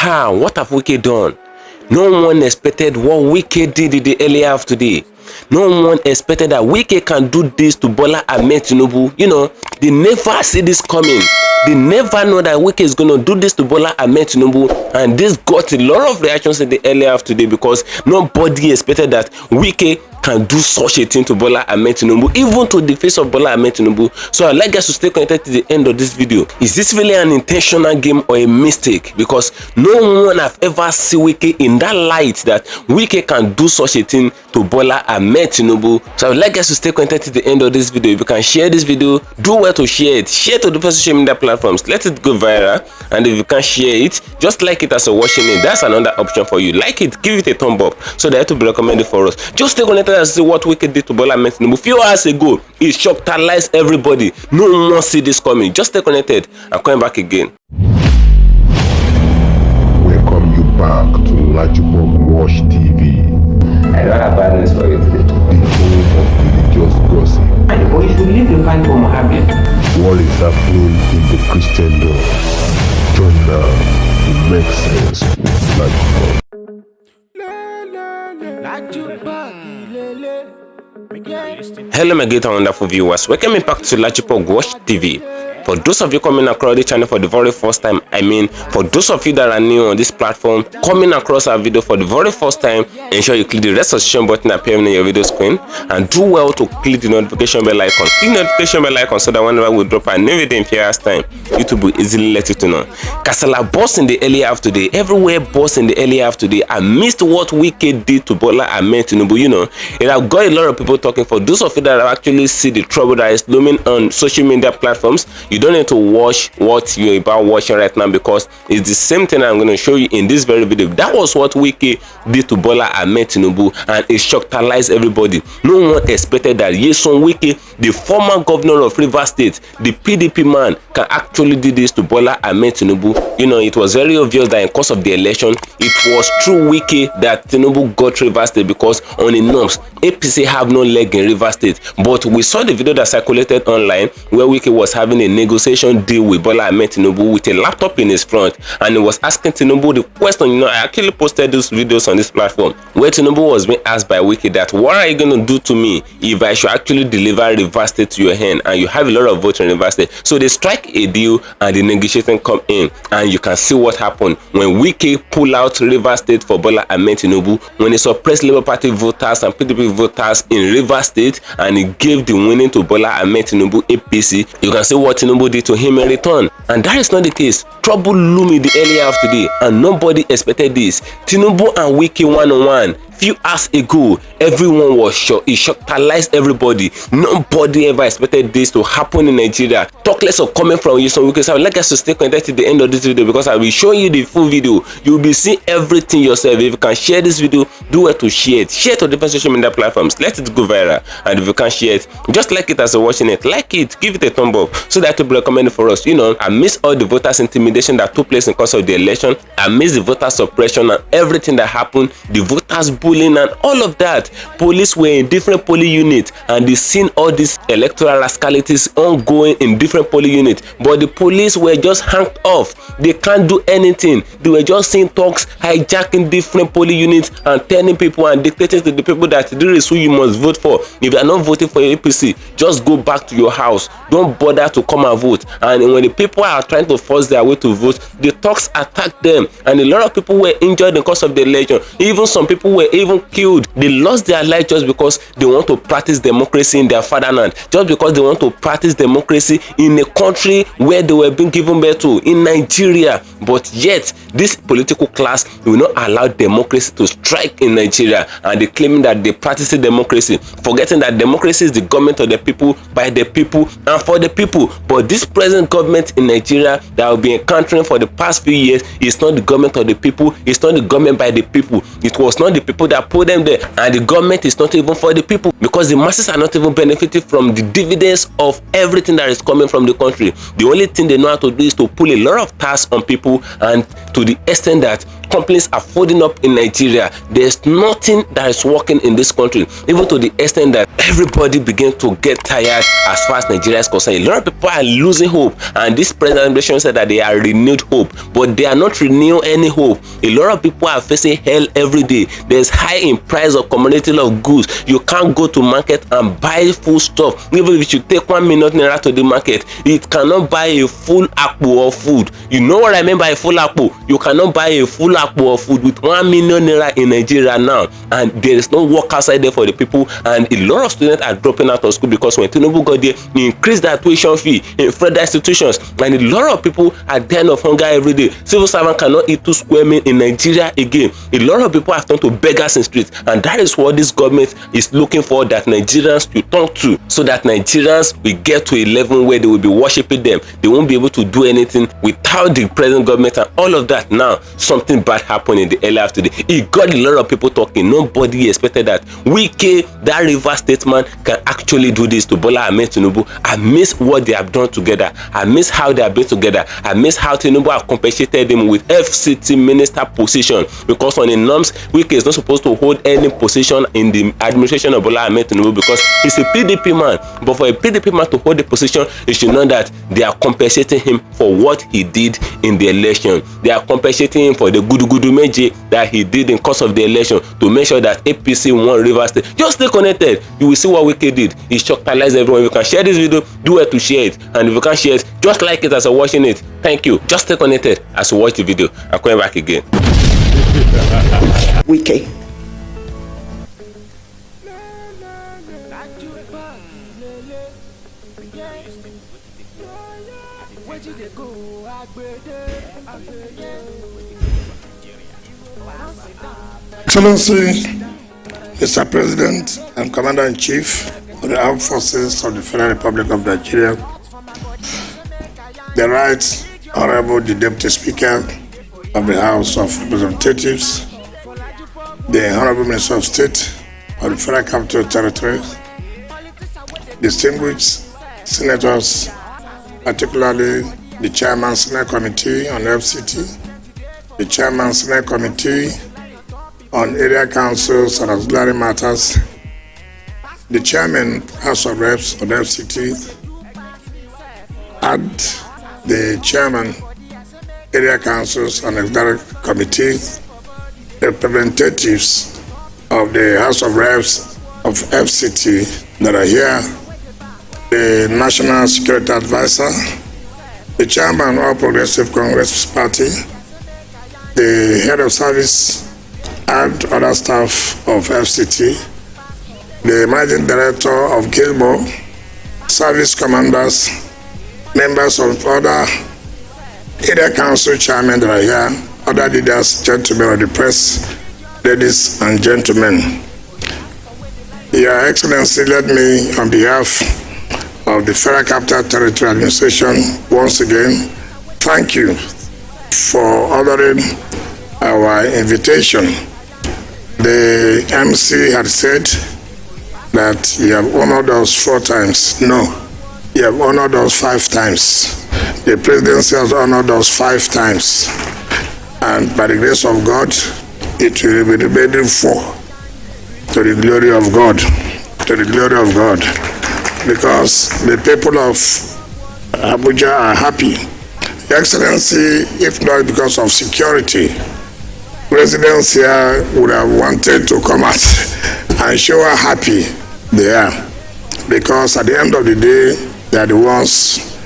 What have Wike done? No one expected what Wike did in the early half today. No one expected that Wike can do this to Bola Ahmed Tinubu. They never see this coming. They never know that Wike is going to do this to Bola Ahmed Tinubu, and this got a lot of reactions in the early half today because nobody expected that Wike can do such a thing to Bola Ahmed Tinubu, even to the face of Bola Ahmed Tinubu. So I'd like us to stay connected to the end of this video. Is this really an intentional game or a mistake? Because no one have ever seen Wike in that light that Wike can do such a thing to Bola Ahmed Tinubu. So I'd like us to stay connected to the end of this video. If you can share this video, do well to share it. Share to the social media platforms. Let it go viral. And if you can share it, just like it as a watching it. That's another option for you. Like it, give it a thumb up so that it will be recommended for us. Just stay connected and see what Wike did to Bola Ahmed Tinubu. A few hours ago, it shocked everybody. No one see this coming. Just stay connected. I'm coming back again. Welcome you back to LAJUPOG Watch TV. I don't have bad news for you today. The home of religious gossip. But you should leave the fight for Mohammed. What is happening in the Christendom? Join now to make sense with LAJUPOG. Hello my great and wonderful viewers, welcome back to LAJUPOG Watch TV. For those of you coming across the channel for the very first time, for those of you that are new on this platform, coming across our video for the very first time, ensure you click the red subscription button appearing on your video screen and do well to click the notification bell icon. Click the notification bell icon so that whenever we drop a new video in 4 hours time, YouTube will easily let you to know. Kasala boss in the early half today, everywhere boss in the early half today. I missed what Wike did to Bola Ahmed Tinubu. It have got a lot of people talking. For those of you that actually see the trouble that is looming on social media platforms, you don't need to watch what you're about watching right now because it's the same thing I'm going to show you in this very video. That was what Wike did to Bola Ahmed Tinubu, and it shocked everybody. No one expected that Nyesom Wike, the former governor of Rivers State, the PDP man, can actually do this to Bola Ahmed Tinubu. It was very obvious that in course of the election, it was through Wike that Tinubu got Rivers State because on the norms, APC have no leg in Rivers State. But we saw the video that circulated online where Wike was having a negotiation deal with Bola Ahmed Tinubu with a laptop in his front, and he was asking Tinubu the question. I actually posted those videos on this platform where Tinubu was being asked by Wike that what are you going to do to me if I should actually deliver Rivers State to your hand and you have a lot of votes in Rivers State. So they strike a deal and the negotiation come in, and you can see what happened when Wike pull out Rivers State for Bola Ahmed Tinubu, when he suppressed Labour Party voters and PDP voters in Rivers State and he gave the winning to Bola Ahmed Tinubu APC. You can see what Tinubu did to him in return, and that is not the case. Trouble looming the early half today, and nobody expected this. Tinubu and Wike one-on-one. Few hours ago, everyone was shocked. It shocked everybody. Nobody ever expected this to happen in Nigeria. Talk less of comment from you, so I would like us to stay connected to the end of this video because I will show you the full video. You will be seeing everything yourself. If you can share this video, do well to share it. Share it to different social media platforms. Let it go viral. And if you can share it, just like it as you're watching it. Like it, give it a thumb up so that it will be recommended for us. I miss all the voters intimidation that took place in course of the election. I miss the voter suppression and everything that happened. The voters bullying and all of that. Police were in different polling units and they seen all these electoral rascalities ongoing in different polling units, but the police were just hanged off. They can't do anything. They were just seeing talks, hijacking different polling units and telling people and dictating to the people that this is who you must vote for. If you are not voting for your APC, just go back to your house. Don't bother to come and vote. And when the people are trying to force their way to vote, the talks attack them, and a lot of people were injured in the course of the election. Even some people were even killed. They lost their life just because they want to practice democracy in their fatherland, just because they want to practice democracy in a country where they were being given birth to, in Nigeria. But yet this political class will not allow democracy to strike in Nigeria, and they claim that they practice democracy, forgetting that democracy is the government of the people, by the people, and for the people. But this present government in Nigeria that will be encountering for the past few years is not the government of the people. It's not the government by the people. It was not the people people that put them there, and the government is not even for the people, because the masses are not even benefiting from the dividends of everything that is coming from the country. The only thing they know how to do is to pull a lot of tax on people, and to the extent that companies are folding up in Nigeria. There's nothing that is working in this country, even to the extent that everybody begins to get tired as far as Nigeria is concerned. A lot of people are losing hope, and this presentation said that they are renewed hope, but they are not renewing any hope. A lot of people are facing hell every day. There's high in price of commodity of goods. You can't go to market and buy full stuff. Even if you take 1 million naira to the market, it cannot buy a full akpo of food. You know what I mean by a full akpo? You cannot buy a full akpo of food with 1 million naira in Nigeria now, and there is no work outside there for the people, and a lot of students are dropping out of school because when Tinubu got there, he increased their tuition fee in federal institutions, and a lot of people are dying of hunger every day. Civil servants cannot eat 2 square meals in Nigeria again. A lot of people have turned to beggars in streets, and that is what this government is looking for, that Nigerians will turn to, so that Nigerians will get to a level where they will be worshiping them. They won't be able to do anything without the present government and all of that. Now something bad happened in the early afternoon. It got a lot of people talking. Nobody expected that Wike, that River State man, can actually do this to Bola Ahmed Tinubu. I miss what they have done together. I miss how they have been together. I miss how Tinubu have compensated them with FCT minister position, because on the norms, Wike is not supposed to hold any position in the administration of Bola Ahmed Tinubu, because he's a PDP man. But for a PDP man to hold the position, you should know that they are compensating him for what he did in the election. They are compensating him for the gudu meje that he did in course of the election to make sure that APC won Rivers State. Just stay connected. You will see what Wike did. He shocked-alized everyone. If you can share this video, do it to share it. And if you can't share it, just like it as you're watching it. Thank you. Just stay connected as you watch the video. I'm coming back again. Wike. Excellency, Mr. President and Commander-in-Chief of the Armed Forces of the Federal Republic of Nigeria, the Right Honorable the Deputy Speaker of the House of Representatives, the Honorable Minister of State of the Federal Capital Territory, distinguished senators, particularly the Chairman Senate Committee on FCT, the Chairman Senate Committee on Area Councils and Auxiliary Matters, the Chairman House of Reps of FCT, and the Chairman Area Councils and Auxiliary Committees, representatives of the House of Reps of FCT that are here, the National Security Advisor, the Chairman of All Progressive Congress Party, the Head of Service and other staff of FCT, the Managing Director of Gilmore, service commanders, members of other area council chairmen that are here, other leaders, gentlemen of the press, ladies and gentlemen. Your Excellency, let me, on behalf of the Federal Capital Territory Administration, once again, thank you for honoring our invitation. The MC had said that you have honored us 4 times. No, you have honored us 5 times. The presidency has honored us 5 times. And by the grace of God, it will be remaining 4 to the glory of God. To the glory of God. Because the people of Abuja are happy. Your Excellency, if not because of security, residents here would have wanted to come out and show how happy they are. Because at the end of the day, they are the ones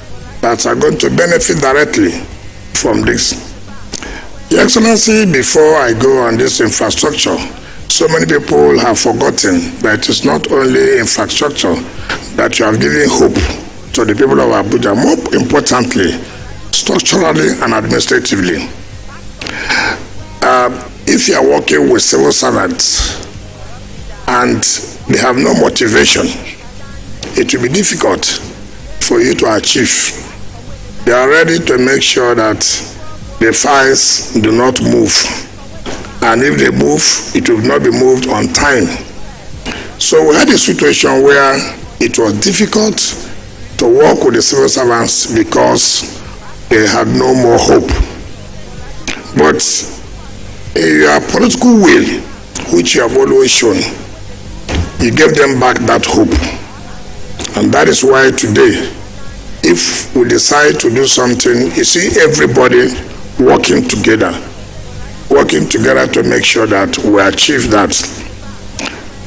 that are going to benefit directly from this. Your Excellency, before I go on this infrastructure, so many people have forgotten that it is not only infrastructure that you have given hope to the people of Abuja, more importantly, structurally and administratively. If you are working with civil servants and they have no motivation, it will be difficult for you to achieve. They are ready to make sure that the files do not move. and if they move, it will not be moved on time. So we had a situation where it was difficult to work with the civil servants because they had no more hope. But in your political will, which you have always shown, you gave them back that hope. And that is why today, if we decide to do something, you see everybody working together to make sure that we achieve that.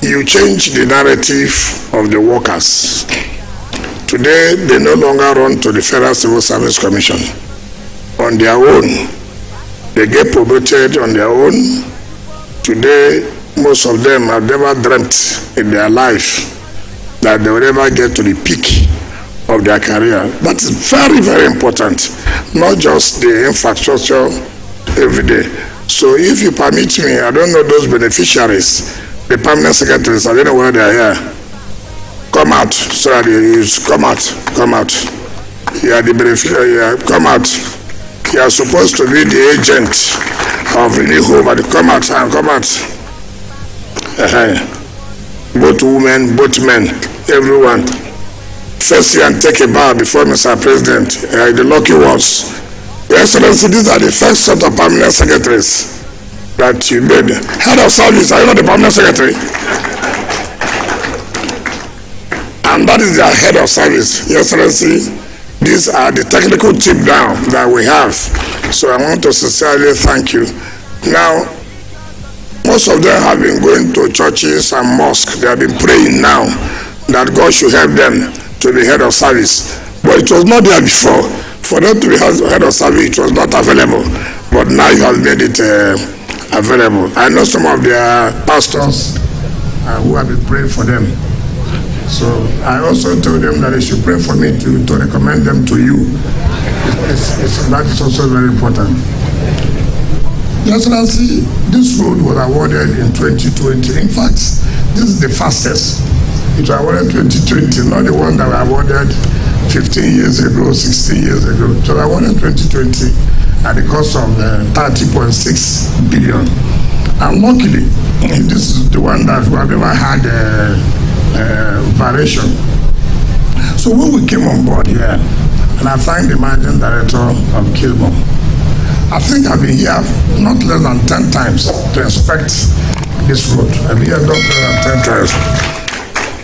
You change the narrative of the workers. Today, they no longer run to the Federal Civil Service Commission on their own. They get promoted on their own. Today, most of them have never dreamt in their life that they will ever get to the peak of their career. That is very, very important, not just the infrastructure every day. So if you permit me, I don't know those beneficiaries, the permanent secretaries, I don't know where they are here. Come out, so that you come out. You are the beneficiary, come out. You are supposed to be the agent of Renew Hope, but come out. Both women, both men, everyone. First year and take a bow before Mr. President, the lucky ones. Your Excellency, these are the first set of permanent secretaries that you made. Head of service, are you not the permanent secretary? And that is their head of service. Your Excellency, these are the technical team now that we have. So I want to sincerely thank you. Now, most of them have been going to churches and mosques. They have been praying now that God should help them to be head of service. But it was not there before. For them to be head of service, it was not available. But now you have made it available. I know some of their pastors who have been praying for them. So I also told them that they should pray for me to recommend them to you. That is also very important. Your Excellency, this road was awarded in 2020. In fact, this is the fastest. It was awarded in 2020, not the one that was awarded 15 years ago, 16 years ago. It was awarded in 2020 at the cost of 30.6 billion. And luckily, this is the one that we have never had variation. So when we came on board here, and I thank the managing director of Kilmore, I think I've been here not less than 10 times to inspect this road. I've been here not less than 10 times.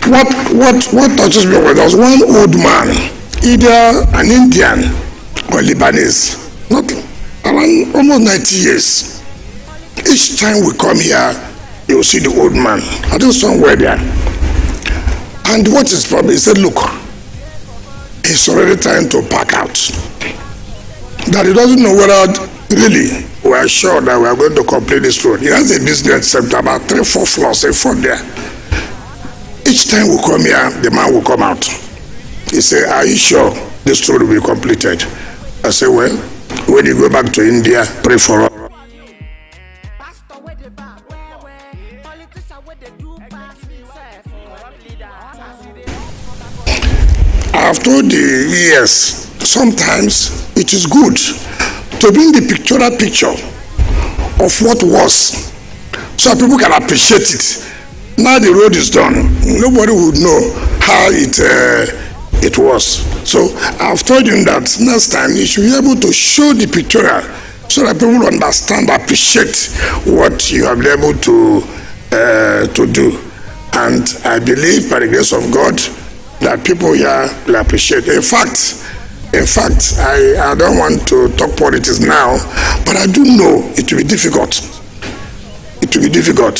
What touches me was there was one old man, either an Indian or Lebanese, not around almost 90 years. Each time we come here, you will see the old man. I think somewhere there. And what is problem? He said, look, he's already trying to pack out. That he doesn't know whether really we are sure that we are going to complete this road. He has a business center about 3-4 floors in front there. Each time we come here, the man will come out. He said, are you sure this road will be completed? I said, well, when you go back to India, pray for us. I have told the years, sometimes it is good to bring the pictorial picture of what was, so people can appreciate it. Now the road is done, nobody would know how it was. So I've told him that next time you should be able to show the pictorial so that people understand, appreciate what you have been able to do. And I believe by the grace of God that people here will appreciate. In fact, I don't want to talk politics now, but I do know it will be difficult. It will be difficult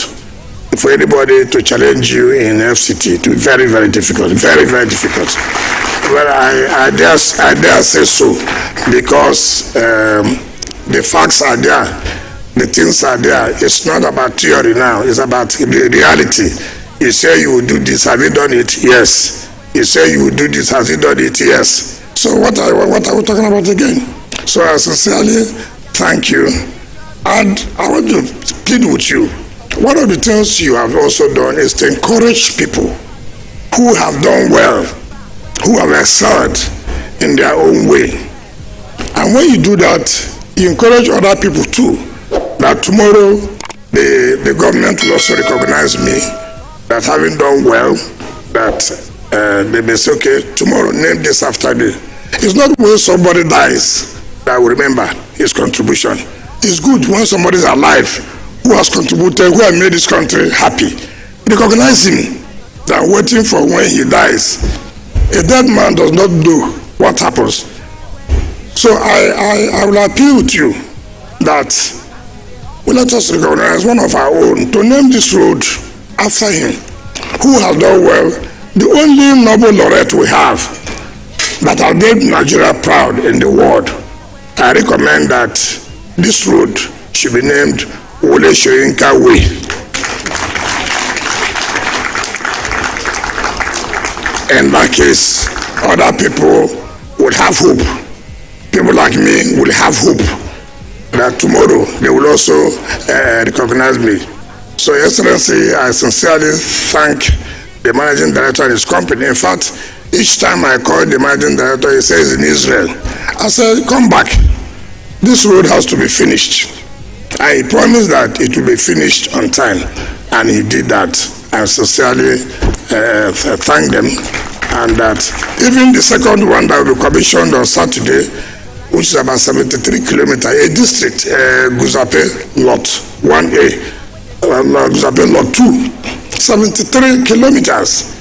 for anybody to challenge you in FCT. It will be very, very difficult. Very, very difficult. Well, I dare say so, because the facts are there, the things are there. It's not about theory now, it's about the reality. You say you will do this, have you done it? Yes. You say you will do this, has you done it? Yes. So what are we talking about again? So I sincerely thank you. And I want to plead with you. One of the things you have also done is to encourage people who have done well, who have excelled in their own way. And when you do that, you encourage other people too, that tomorrow the government will also recognize me that having done well, that they may say, okay, tomorrow name this after me. It's not when somebody dies that I will remember his contribution. It's good when somebody is alive who has contributed, who has made this country happy. Recognize him than waiting for when he dies. A dead man does not know what happens. So I will appeal to you that let us recognize one of our own to name this road after him, who has done well. The only Nobel laureate we have that has made Nigeria proud in the world. I recommend that this road should be named Wole Soyinka Way. In that case, other people will have hope. People like me will have hope that tomorrow they will also recognize me. So, Excellency, I sincerely thank the managing director and his company. In fact, each time I call the managing director, he says in Israel. I said, come back. This road has to be finished. I promised that it will be finished on time, and he did that. I sincerely thank them, and that even the second one that will be commissioned on Saturday, which is about 73 kilometers, a district, Guzape Lot 1A, Guzape Lot 2, 73 kilometers.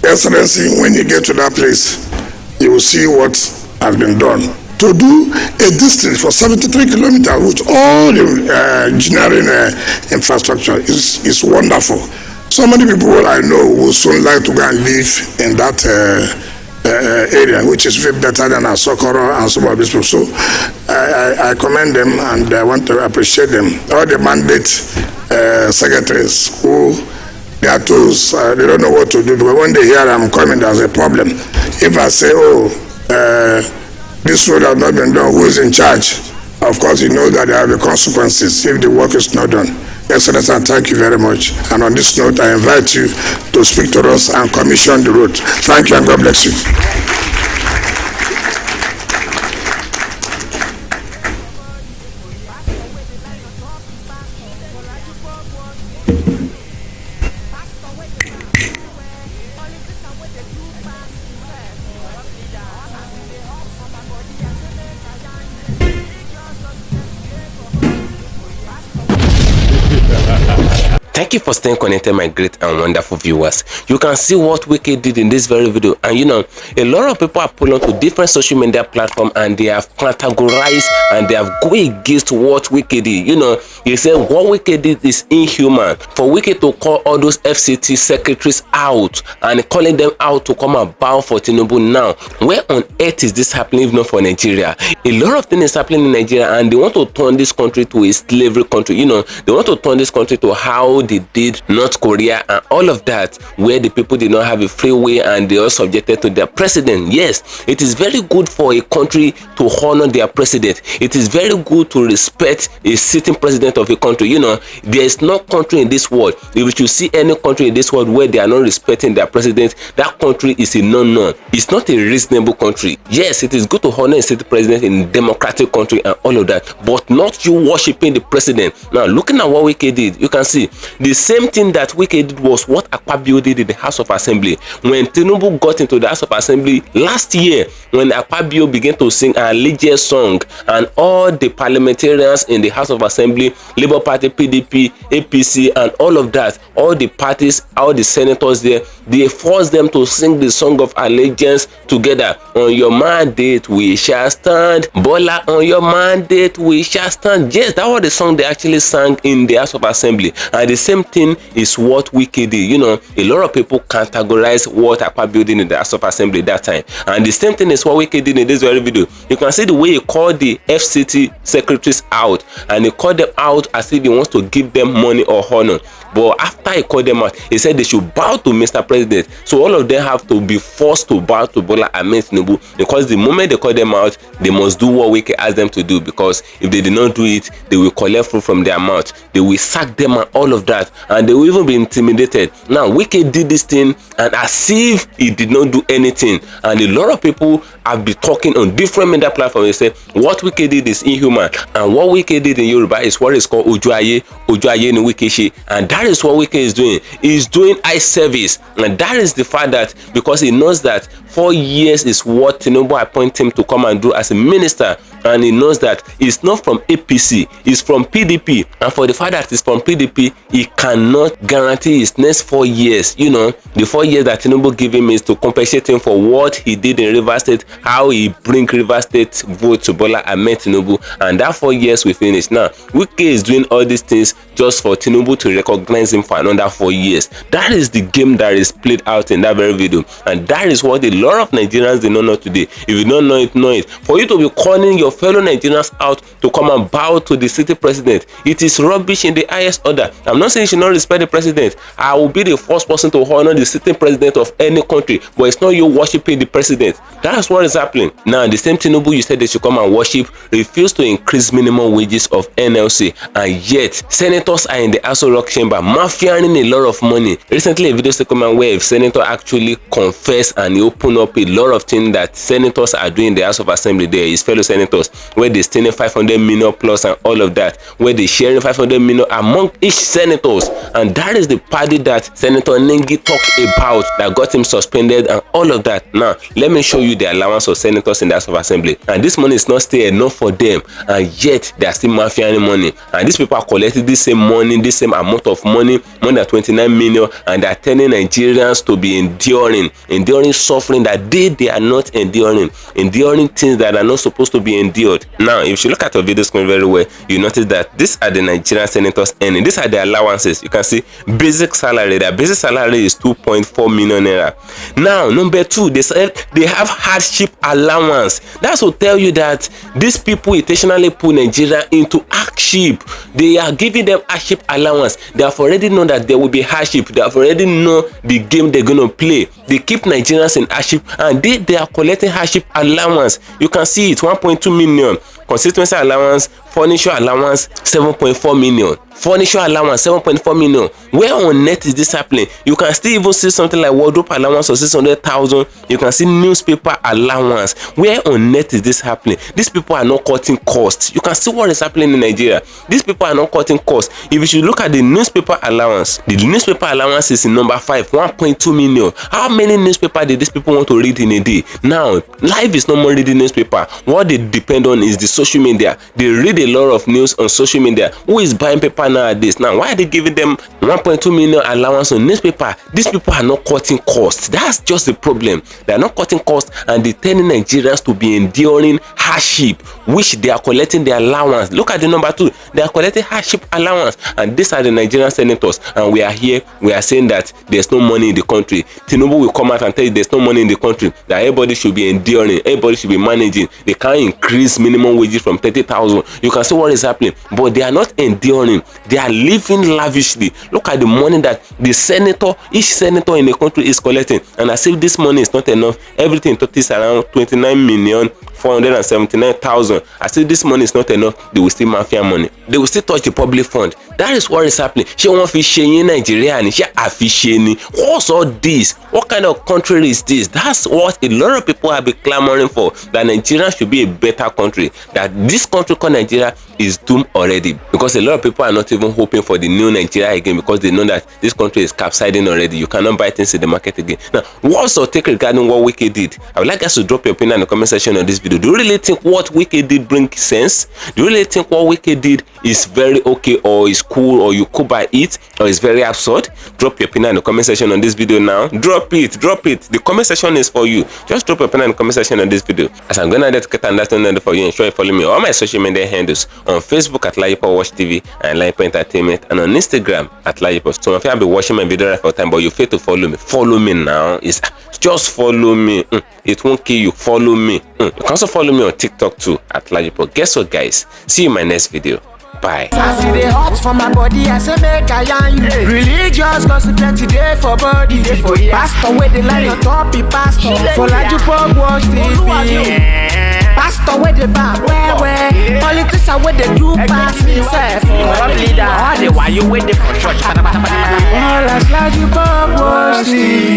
Excellency, when you get to that place, you will see what has been done. To do a district for 73 kilometers with all the engineering infrastructure is wonderful. So many people I know will soon like to go and live in that area, which is way better than Asokoro and some of these people. So I commend them, and I want to appreciate them. All the mandate secretaries who they are tools, they don't know what to do, because when they hear I'm coming, there's a problem. If I say, this road has not been done, who is in charge? Of course, you know that there are the consequences if the work is not done. Excellency, thank you very much. And on this note, I invite you to speak to us and commission the road. Thank you, and God bless you. Thank you for staying connected, my great and wonderful viewers. You can see what Wike did in this very video, and you know, a lot of people are pulling to different social media platforms, and they have categorized and they have go against what Wike did. You know, they say what Wike did is inhuman. For Wike to call all those FCT secretaries out and calling them out to come and bow for Tinubu now, where on earth is this happening if not for Nigeria? A lot of things is happening in Nigeria, and they want to turn this country to a slavery country. You know, they want to turn this country to how they did North Korea and all of that, where the people did not have a free way and they are subjected to their president. Yes, it is very good for a country to honor their president. It is very good to respect a sitting president of a country. You know, there is no country in this world, if you see any country in this world where they are not respecting their president, that country is a no-no. It's not a reasonable country. Yes, it is good to honor a sitting president in a democratic country and all of that, but not you worshiping the president. Now, looking at what Wike did, you can see the same thing that Wike did was what AKPABIO did in the House of Assembly. When Tinubu got into the House of Assembly last year, when AKPABIO began to sing an allegiance song, and all the parliamentarians in the House of Assembly, Labour Party, PDP, APC, and all of that, all the parties, all the senators there, they forced them to sing the song of allegiance together. On your mandate we shall stand, Bola, on your mandate we shall stand. Yes, that was the song they actually sang in the House of Assembly. And the same thing is what Wike did. You know, a lot of people categorize what AKPABIO did in the House of Assembly that time, and the same thing is what Wike did in this very video. You can see the way he called the FCT secretaries out, and he called them out as if he wants to give them money or honor. But after he called them out, he said they should bow to Mr. President. So all of them have to be forced to bow to Bola Ahmed Tinubu, because the moment they call them out, they must do what Wike asked them to do, because if they did not do it, they will collect food from their mouth, they will sack them and all of that, and they will even be intimidated. Now Wike did this thing and as if he did not do anything, and a lot of people have been talking on different media platforms. They say what Wike did is inhuman, and what Wike did in Yoruba is what is called ojuaye ni Wike she, and that is what Wike is doing. He's doing eye service, and that is the fact that because he knows that 4 years is what Tinubu appointed him to come and do as a minister, and he knows that it's not from APC, it's from PDP, and for the fact that it's from PDP, he cannot guarantee his next 4 years. You know, the 4 years that Tinubu gave him is to compensate him for what he did in Rivers State, how he bring Rivers State vote to Bola Ahmed Tinubu, and that 4 years will finish. Now Wike is doing all these things just for Tinubu to recognize him for another 4 years. That is the game that is played out in that very video, and that is what a lot of Nigerians do not know today. If you don't know it, know it. For you to be calling your fellow Nigerians out to come and bow to the city president, it is rubbish in the highest order. I'm not saying you should not respect the president. I will be the first person to honor the sitting president of any country, but it's not you worshiping the president. That's what is happening. Now the same Tinubu you said they should come and worship refused to increase minimum wages of NLC, and yet senators are in the Aso Rock chamber mafiaing a lot of money. Recently a video circulated where a senator actually confessed and he opened up a lot of things that senators are doing in the House of Assembly there, his fellow senators, where they stealing 500 million plus and all of that, where they sharing 500 million among each senators, and that is the party that Senator Nengi talked about that got him suspended and all of that. Now let me show you the allowance of senators in the House of Assembly, and this money is not still enough for them, and yet they are still mafiaing money, and these people are collecting this same money, this same amount of money, more than 29 million, and they are telling Nigerians to be enduring suffering that they are not enduring things that are not supposed to be endured. Now if you look at your video screen very well, you notice that these are the Nigerian senators earning. These are the allowances. You can see basic salary. Their basic salary is 2.4 million naira. Now number two, they said they have hardship allowance. That's to tell you that these people intentionally put Nigeria into hardship. They are giving them hardship allowance. They have already known that there will be hardship. They have already know the game they're going to play. They keep Nigerians in hardship, and they are collecting hardship allowance. You can see it, 1.2 million. Constituency allowance, furniture allowance, 7.4 million. Furniture allowance, 7.4 million. Where on net is this happening? You can still even see something like wardrobe allowance of 600,000. You can see newspaper allowance. Where on net is this happening? These people are not cutting costs. You can see what is happening in Nigeria. These people are not cutting costs. If you should look at the newspaper allowance is in number 5, 1.2 million. How many newspapers did these people want to read in a day? Now, life is not more reading newspaper. What they depend on is the social media. They read a lot of news on social media. Who is buying paper nowadays? Now why are they giving them 1.2 million allowance on newspaper? These people are not cutting costs. That's just the problem. They are not cutting costs, and they're telling Nigerians to be enduring hardship, which they are collecting their allowance. Look at the number 2. They are collecting hardship allowance, and these are the Nigerian senators, and we are here, we are saying that there's no money in the country. Tinubu will come out and tell you there's no money in the country, that everybody should be enduring, everybody should be managing. They can't increase minimum wages from 30,000. You can see what is happening, but they are not enduring. They are living lavishly. Look at the money that the senator, each senator in the country is collecting, and as if this money is not enough, everything total is around 29,479,000. As if this money is not enough, they will still mafia money. They will still touch the public fund. That is what is happening. She won't fi ṣe in Nigeria and she afiṣe. What's all this? What kind of country is this? That's what a lot of people have been clamoring for. That Nigeria should be a better country. That this country called Nigeria is doomed already, because a lot of people are not even hoping for the new Nigeria again, because they know that this country is capsizing already. You cannot buy things in the market again. Now, what's your take regarding what Wike did? I would like us to drop your opinion in the comment section on this video. Do you really think what Wike did brings sense? Do you really think what Wike did is very okay, or is cool, or you could buy it, or is very absurd? Drop your opinion in the comment section on this video now. Drop it. The comment section is for you. Just drop your opinion in the comment section on this video. As I'm gonna get understanding for you, ensure you follow me on all my social media handles, on Facebook at LAJUPOG TV and LAJUPOG Entertainment, and on Instagram at LAJUPOG. So if you have been watching my video right for time, but you fail to follow me now. Just follow me. It won't kill you. Follow me. You can also follow me on TikTok too at LAJUPOG. Guess what, guys? See you in my next video. Bye. I see the hot for my body, I say make I yarn you. Religious gossip plenty day for body. Pastor where the line on top be pastor. For LAJUPOG watch TV. Pastor where the bar where politician where they do pass himself. Corrupt leader, all the while you waiting for church. All as LAJUPOG watch TV.